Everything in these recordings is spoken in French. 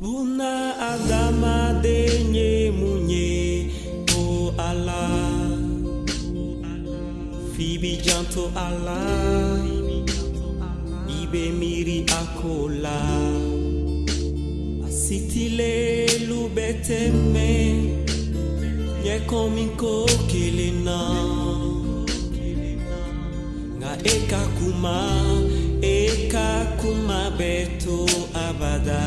Buna Adama denye munye o Allah, Fibi janto Allah, Ibe miri akola, Asitile lubeteme, Nye kominko kelena, Nga eka kuma beto abada.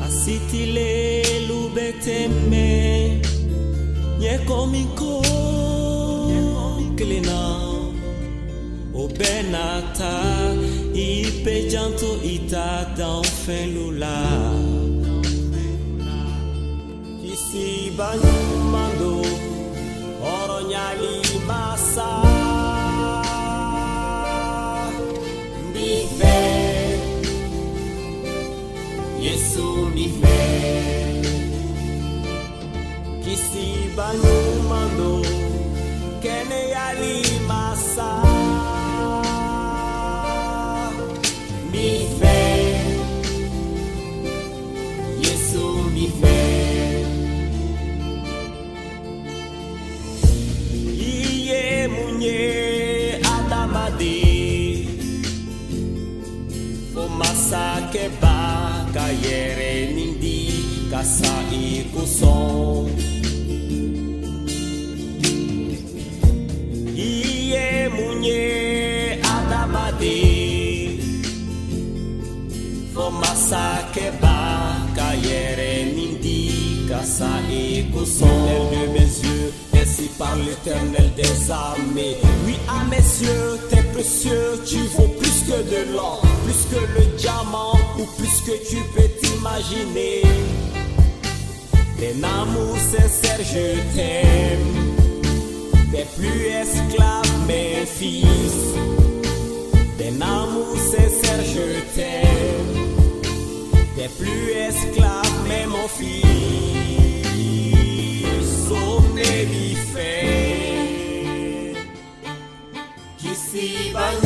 Asitile lubeteme, Nye kominko kelena, Obenata ipe janto ita d'enfin lula. Kisi banyumando oronyali masa bife Yesu bife Kisi banyumando kene yali masa bife Yesu bife Munye Adamade Fomasa keba Kayere nindi Kasa ikuson Iye munye Adamade Fomasa keba Kayere nindi Kasa ikuson de mes yeux ainsi par l'Éternel des armées. Oui, à mes yeux, t'es précieux, tu vaux plus que de l'or, plus que le diamant ou plus que tu peux t'imaginer. D'un amour sincère, je t'aime. T'es plus esclave, mais fils. D'un amour sincère, je t'aime. T'es plus esclave, mais mon fils. Kisi banya